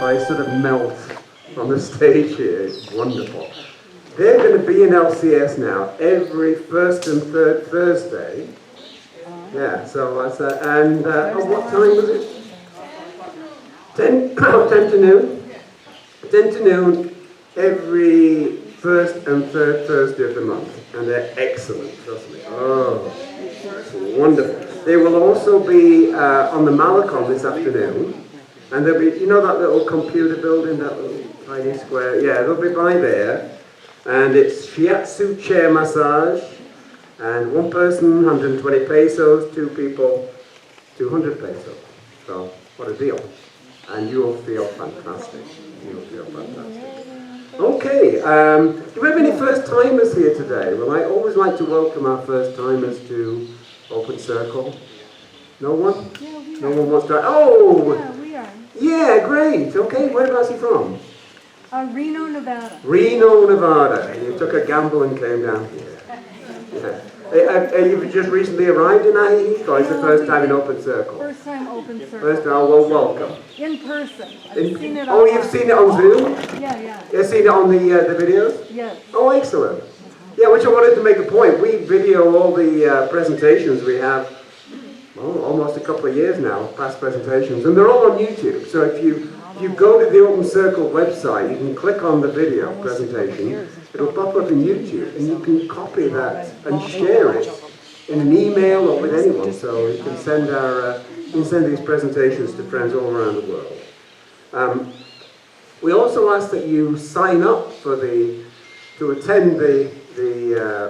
I sort of melt on the stage here. It's wonderful. They're going to be in LCS now every first and third Thursday. Yeah, so that's and what time was it? 10 to noon. 10 to noon every first and third Thursday of the month. And they're excellent, trust me. Oh, it's wonderful. They will also be on the Malacon this afternoon. And there'll be, you know that little computer building, that little tiny square? Yeah, they'll be by there. And it's shiatsu chair massage. And one person, 120 pesos. Two people, 200 pesos. So, what a deal. And you'll feel fantastic. You'll feel fantastic. Okay, do we have any first-timers here today? Well, I always like to welcome our first-timers to Open Circle. No one? Yeah, we No are. one wants to... Oh! Yeah, we are. Yeah, great. Okay, whereabouts are you from? Reno, Nevada. Reno, Nevada. And you took a gamble and came down here. Yeah. You've just recently arrived in Ahi, or is it the first time in Open Circle? First time Open Circle. First time, well, welcome. In person. I've seen it on Oh, you've seen it on Zoom? Yeah. You've seen it on the videos? Yes. Oh, excellent. Yeah, which I wanted to make a point. We video all the presentations we have, almost a couple of years now, past presentations, and they're all on YouTube. So if you go to the Open Circle website, you can click on the video presentation, it'll pop up in YouTube, and you can copy that and share it in an email or with anyone. So you can send these presentations to friends all around the world. We also ask that you sign up to attend the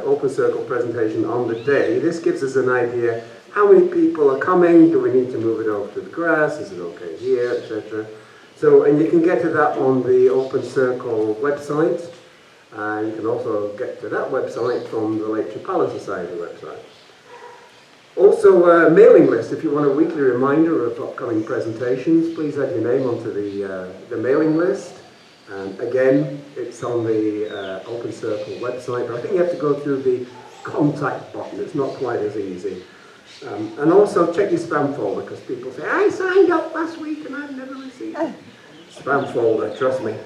Open Circle presentation on the day. This gives us an idea how many people are coming, do we need to move it over to the grass, is it okay here, etc. So, and you can get to that on the Open Circle website. You can also get to that website from the Lake Chapala Society website. Also, a mailing list. If you want a weekly reminder of upcoming presentations, please add your name onto the mailing list. And again, it's on the Open Circle website, but I think you have to go through the contact button. It's not quite as easy. And also check your spam folder, because people say, I signed up last week and I've never received it. Spam folder, trust me.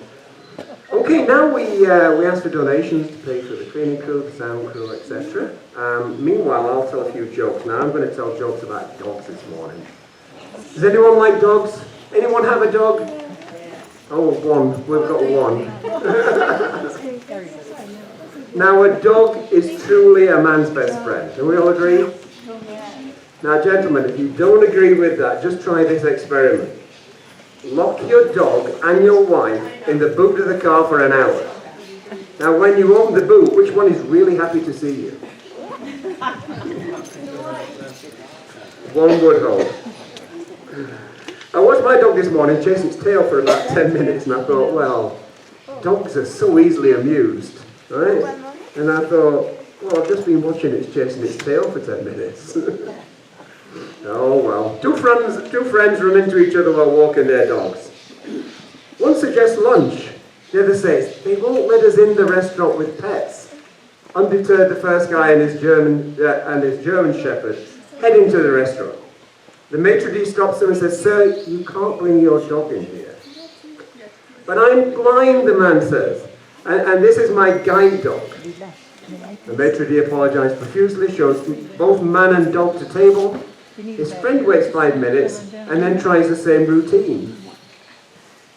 Okay, now we ask for donations to pay for the cleaning crew, the sound crew, etc. Meanwhile, I'll tell a few jokes. Now, I'm going to tell jokes about dogs this morning. Does anyone like dogs? Anyone have a dog? Oh, one. We've got one. Now, a dog is truly a man's best friend. Do we all agree? Now, gentlemen, if you don't agree with that, just try this experiment. Lock your dog and your wife in the boot of the car for an hour. Now, when you open the boot, which one is really happy to see you? One would hope. I watched my dog this morning chase its tail for about 10 minutes, and I thought, well, dogs are so easily amused, right? And I thought, well, I've just been watching it chasing its tail for 10 minutes. Oh well. Two friends run into each other while walking their dogs. One suggests lunch. The other says, they won't let us in the restaurant with pets. Undeterred, the first guy and his German shepherd head into the restaurant. The maitre d' stops them and says, sir, you can't bring your dog in here. But I'm blind, the man says, and this is my guide dog. The maitre d' apologizes profusely, shows both man and dog to table. His friend waits 5 minutes and then tries the same routine.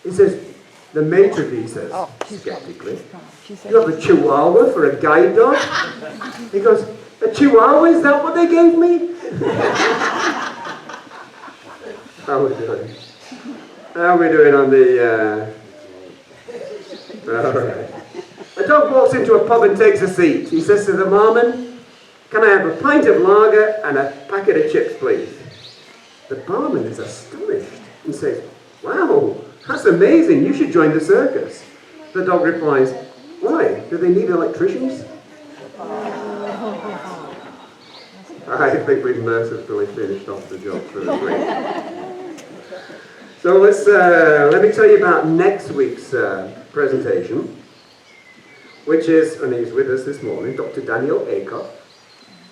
He says, the maitre d' says, skeptically, you have a chihuahua for a guide dog? He goes, a chihuahua, is that what they gave me? How are we doing? How are we doing on the... All right. A dog walks into a pub and takes a seat. He says to the barman, can I have a pint of lager and a packet of chips, please? The barman is astonished and says, wow, that's amazing, you should join the circus. The dog replies, why, do they need electricians? I think we've mercifully finished off the joke for the week. So let me tell you about next week's presentation, which is, and he's with us this morning, Dr. Daniel Acuff.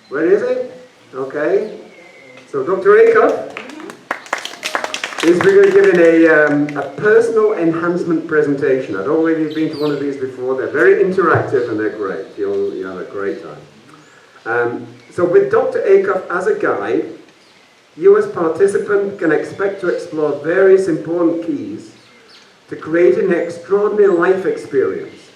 Where is he? Okay. So Dr. Acuff He's going to be giving a personal enhancement presentation. I don't know if you've been to one of these before. They're very interactive and they're great. You'll have a great time. So with Dr. Acuff as a guide, you as participant can expect to explore various important keys to create an extraordinary life experience.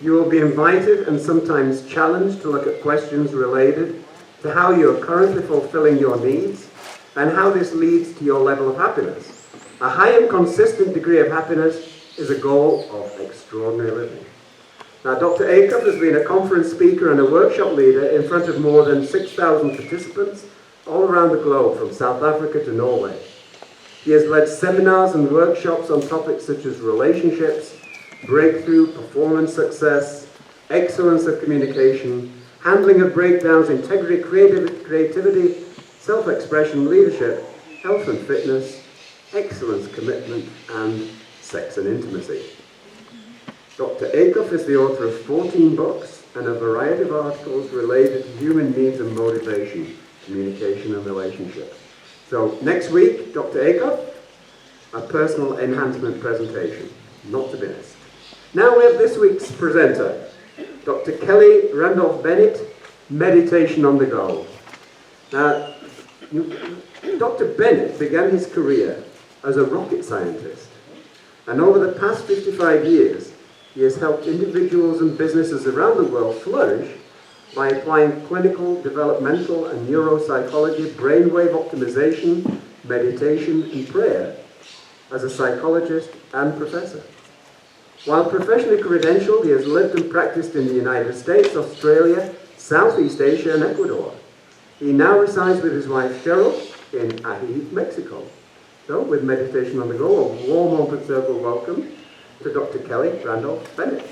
You will be invited and sometimes challenged to look at questions related to how you are currently fulfilling your needs and how this leads to your level of happiness. A high and consistent degree of happiness is a goal of extraordinary living. Now, Dr. Acuff has been a conference speaker and a workshop leader in front of more than 6,000 participants all around the globe, from South Africa to Norway. He has led seminars and workshops on topics such as relationships, breakthrough, performance success, excellence of communication, handling of breakdowns, integrity, creativity, self-expression, leadership, health and fitness, excellence, commitment, and sex and intimacy. Dr. Acuff is the author of 14 books and a variety of articles related to human needs and motivation, communication and relationships. So next week, Dr. Acuff, a personal enhancement presentation, not to be missed. Now we have this week's presenter, Dr. Kelly Randolph Bennett, Meditation on the Go. Now, Dr. Bennett began his career as a rocket scientist, and over the past 55 years, he has helped individuals and businesses around the world flourish by applying clinical, developmental, and neuropsychology, brainwave optimization, meditation, and prayer as a psychologist and professor. While professionally credentialed, he has lived and practiced in the United States, Australia, Southeast Asia, and Ecuador. He now resides with his wife Cheryl in Ajijic, Mexico. So, with Meditation on the Go, a warm open circle welcome to Dr. Kelly Randolph Bennett.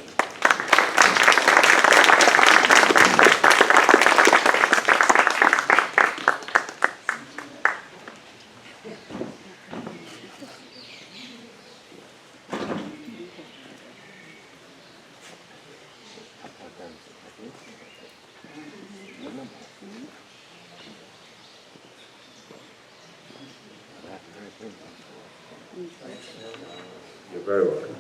You're very welcome.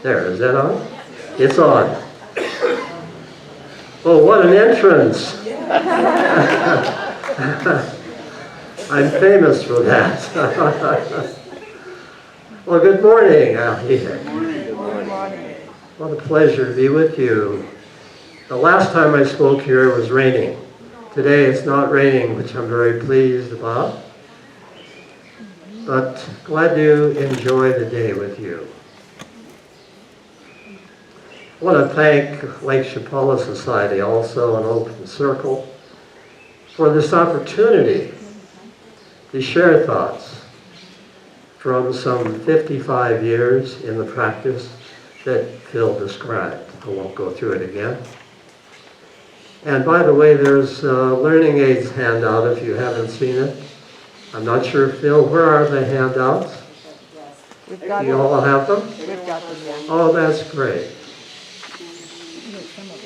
There, is that on? It's on. Oh, what an entrance! I'm famous for that. Well, good morning out here. Good morning. What a pleasure to be with you. The last time I spoke here it was raining. Today it's not raining, which I'm very pleased about. But glad to enjoy the day with you. I want to thank Lake Chapala Society, also an Open Circle, for this opportunity to share thoughts from some 55 years in the practice that Phil described. I won't go through it again. And by the way, there's a learning aids handout if you haven't seen it. I'm not sure, Phil, where are the handouts? We've got You all have them? We've got them, yeah. Oh, that's great.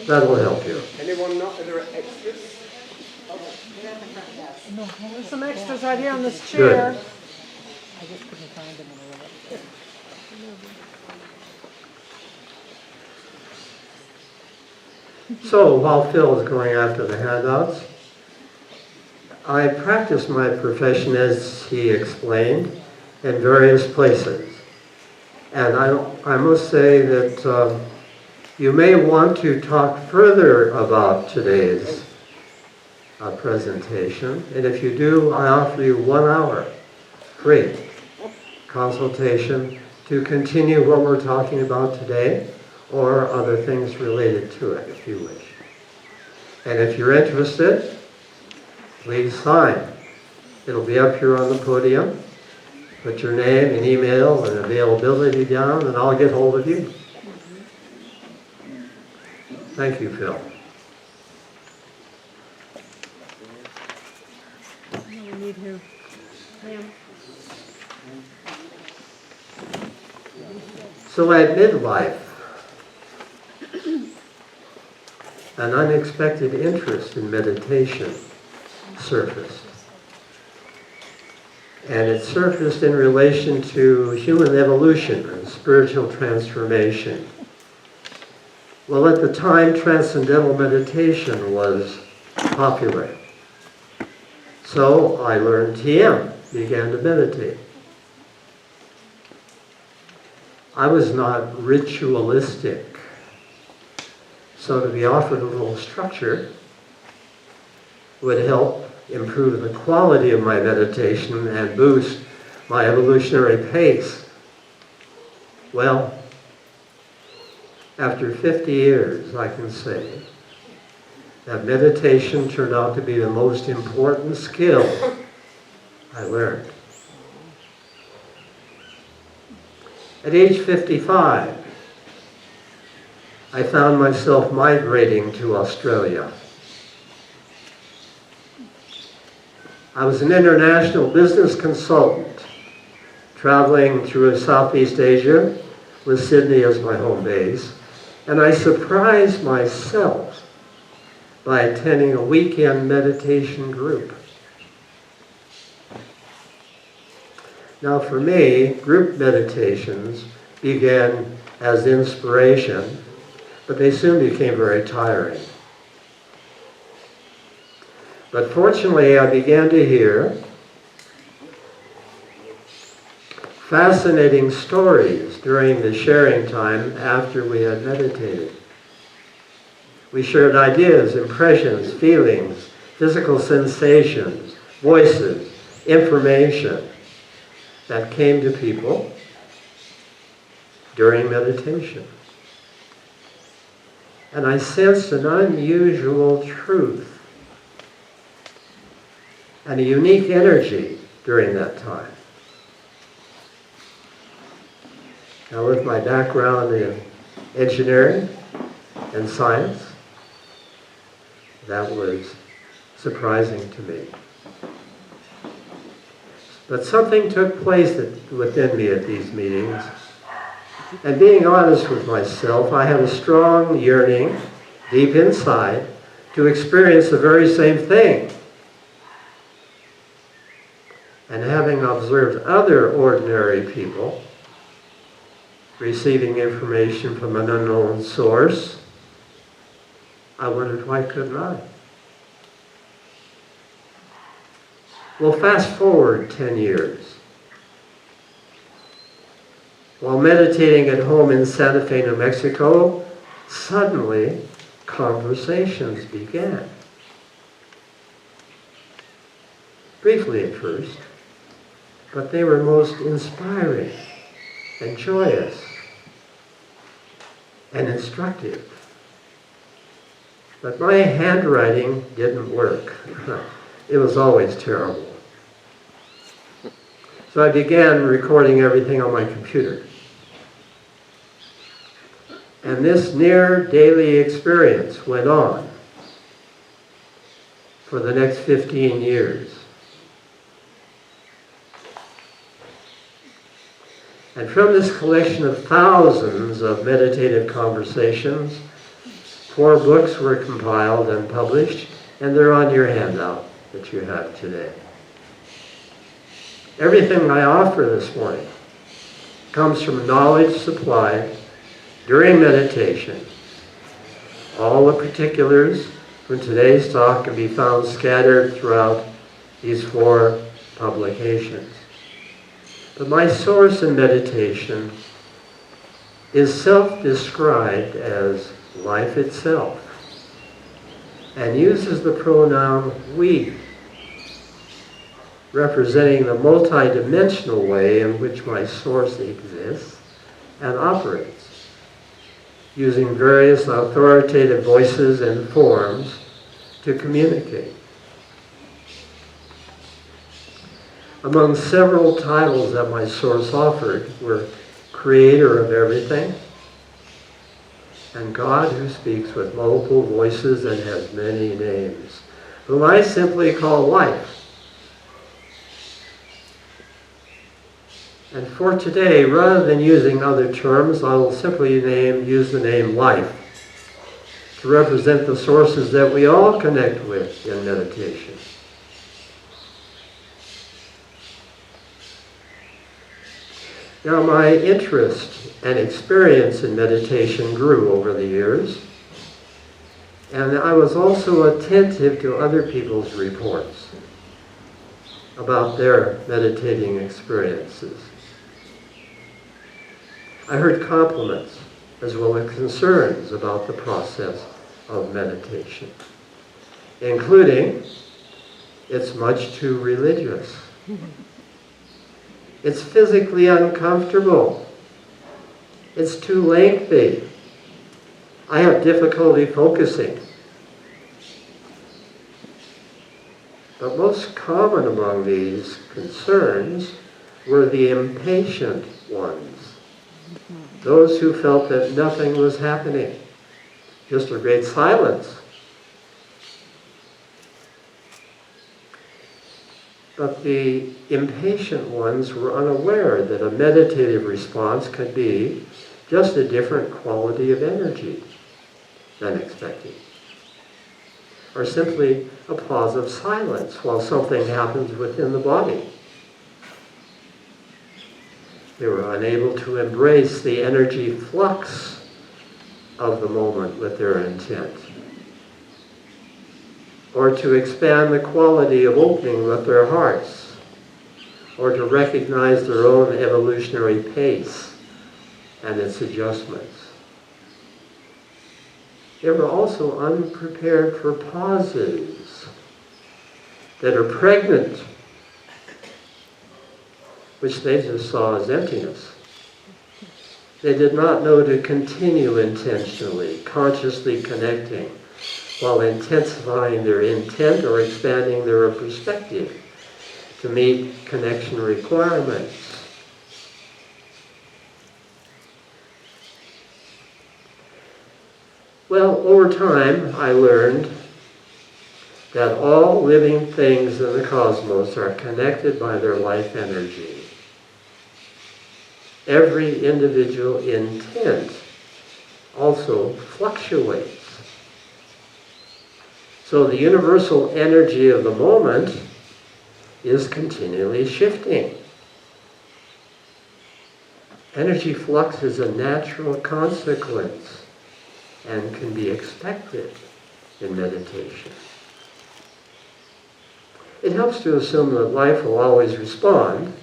That'll help you. Anyone not? Are there extras? There's some extras right here on this chair. Good. I just couldn't find them in a minute. So while Phil is going after the handouts, I practice my profession, as he explained, in various places. And I must say that you may want to talk further about today's presentation. And if you do, I offer you 1 hour free consultation to continue what we're talking about today or other things related to it, if you wish. And if you're interested, please sign. It'll be up here on the podium. Put your name and email and availability down, and I'll get hold of you. Thank you, Phil. We need him. Ma'am. So at midlife, an unexpected interest in meditation surfaced. And it surfaced in relation to human evolution and spiritual transformation. Well, at the time, transcendental meditation was popular. So I learned TM, began to meditate. I was not ritualistic. So to be offered a little structure would help improve the quality of my meditation and boost my evolutionary pace. Well, after 50 years, I can say that meditation turned out to be the most important skill I learned. At age 55, I found myself migrating to Australia. I was an international business consultant, traveling through Southeast Asia with Sydney as my home base, and I surprised myself by attending a weekend meditation group. Now for me, group meditations began as inspiration, but they soon became very tiring. But fortunately, I began to hear fascinating stories during the sharing time after we had meditated. We shared ideas, impressions, feelings, physical sensations, voices, information that came to people during meditation. And I sensed an unusual truth and a unique energy during that time. Now, with my background in engineering and science, that was surprising to me. But something took place within me at these meetings. And being honest with myself, I had a strong yearning deep inside to experience the very same thing. And having observed other ordinary people receiving information from an unknown source, I wondered, why couldn't I? Well, fast forward 10 years. While meditating at home in Santa Fe, New Mexico, suddenly conversations began. Briefly at first, but they were most inspiring and joyous and instructive. But my handwriting didn't work. It was always terrible. So I began recording everything on my computer. And this near daily experience went on for the next 15 years. And from this collection of thousands of meditative conversations, 4 books were compiled and published, and they're on your handout that you have today. Everything I offer this morning comes from knowledge supplied during meditation. All the particulars from today's talk can be found scattered throughout these 4 publications. But my source in meditation is self-described as life itself and uses the pronoun we, representing the multidimensional way in which my source exists and operates, using various authoritative voices and forms to communicate. Among several titles that my source offered were Creator of Everything, and God who speaks with multiple voices and has many names, whom I simply call Life. And for today, rather than using other terms, I will simply use the name Life to represent the sources that we all connect with in meditation. Now, my interest and experience in meditation grew over the years, and I was also attentive to other people's reports about their meditating experiences. I heard compliments as well as concerns about the process of meditation, including, it's much too religious. It's physically uncomfortable. It's too lengthy. I have difficulty focusing. But most common among these concerns were the impatient ones. Those who felt that nothing was happening, just a great silence. But the impatient ones were unaware that a meditative response could be just a different quality of energy than expected. Or simply a pause of silence while something happens within the body. They were unable to embrace the energy flux of the moment with their intent, or to expand the quality of opening with their hearts, or to recognize their own evolutionary pace and its adjustments. They were also unprepared for pauses that are pregnant, which they just saw as emptiness. They did not know to continue intentionally, consciously connecting, while intensifying their intent or expanding their perspective to meet connection requirements. Well, over time, I learned that all living things in the cosmos are connected by their life energy. Every individual intent also fluctuates. So the universal energy of the moment is continually shifting. Energy flux is a natural consequence and can be expected in meditation. It helps to assume that life will always respond,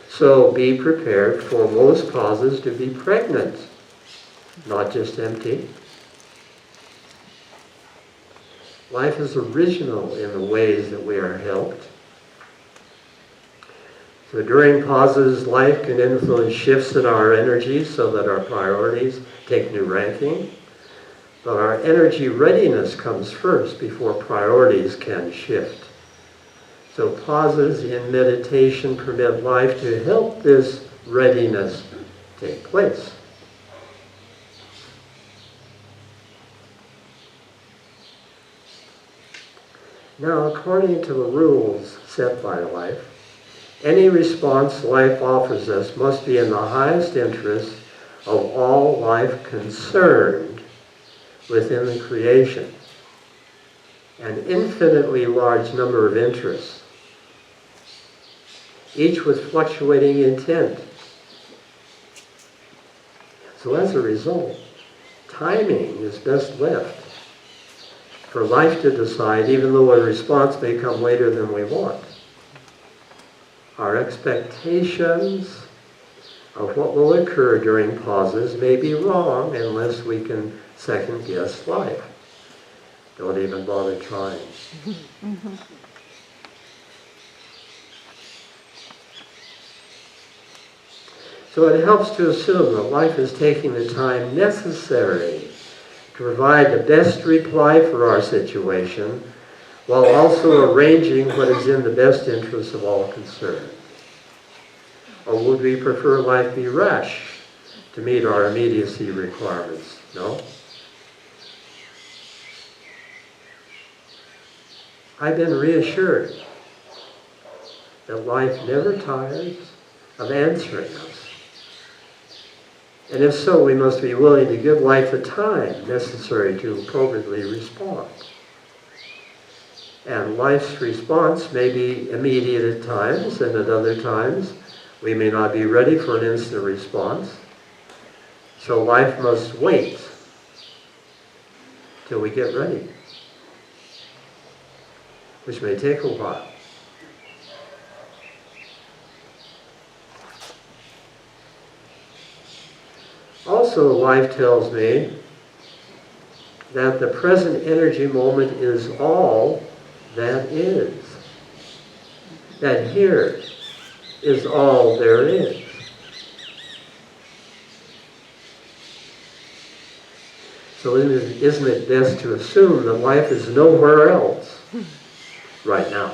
so be prepared for most pauses to be pregnant, not just empty. Life is original in the ways that we are helped. So during pauses, life can influence shifts in our energy so that our priorities take new ranking. But our energy readiness comes first before priorities can shift. So pauses in meditation permit life to help this readiness take place. Now, according to the rules set by life, any response life offers us must be in the highest interest of all life concerned within the creation. An infinitely large number of interests, each with fluctuating intent. So as a result, timing is best left for life to decide, even though a response may come later than we want. Our expectations of what will occur during pauses may be wrong unless we can second guess life. Don't even bother trying. So it helps to assume that life is taking the time necessary to provide the best reply for our situation, while also arranging what is in the best interest of all concerned. Or would we prefer life be rash to meet our immediacy requirements? No? I've been reassured that life never tires of answering us. And if so, we must be willing to give life the time necessary to appropriately respond. And life's response may be immediate at times, and at other times we may not be ready for an instant response. So life must wait till we get ready, which may take a while. Also, life tells me that the present energy moment is all that is. That here is all there is. So isn't it best to assume that life is nowhere else right now?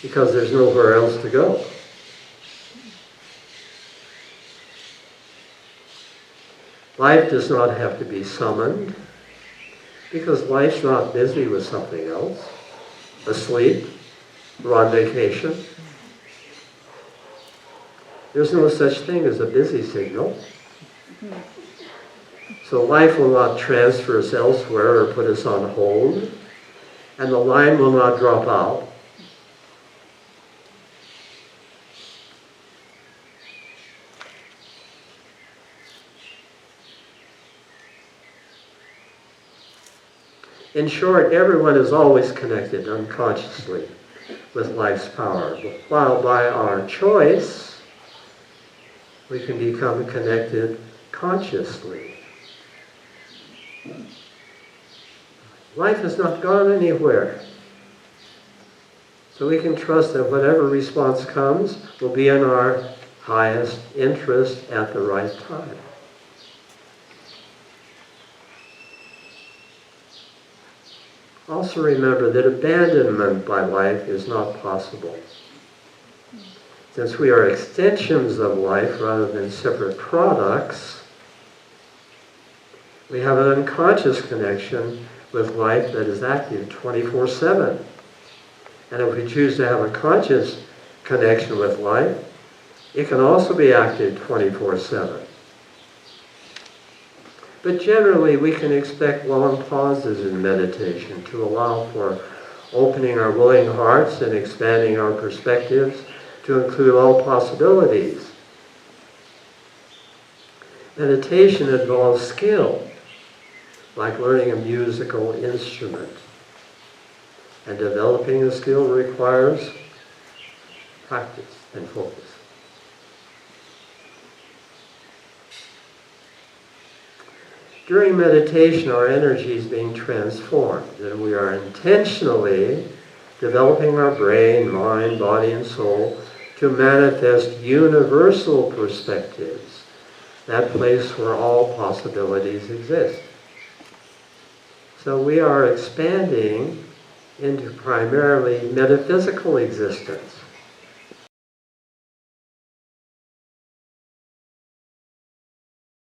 Because there's nowhere else to go. Life does not have to be summoned, because life's not busy with something else, asleep, or on vacation. There's no such thing as a busy signal. So life will not transfer us elsewhere or put us on hold, and the line will not drop out. In short, everyone is always connected unconsciously with life's power, while by our choice, we can become connected consciously. Life has not gone anywhere. So we can trust that whatever response comes will be in our highest interest at the right time. Also remember that abandonment by life is not possible. Since we are extensions of life rather than separate products, we have an unconscious connection with life that is active 24/7. And if we choose to have a conscious connection with life, it can also be active 24/7. But generally, we can expect long pauses in meditation to allow for opening our willing hearts and expanding our perspectives to include all possibilities. Meditation involves skill, like learning a musical instrument. And developing a skill requires practice and focus. During meditation, our energy is being transformed, and we are intentionally developing our brain, mind, body, and soul to manifest universal perspectives, that place where all possibilities exist. So we are expanding into primarily metaphysical existence.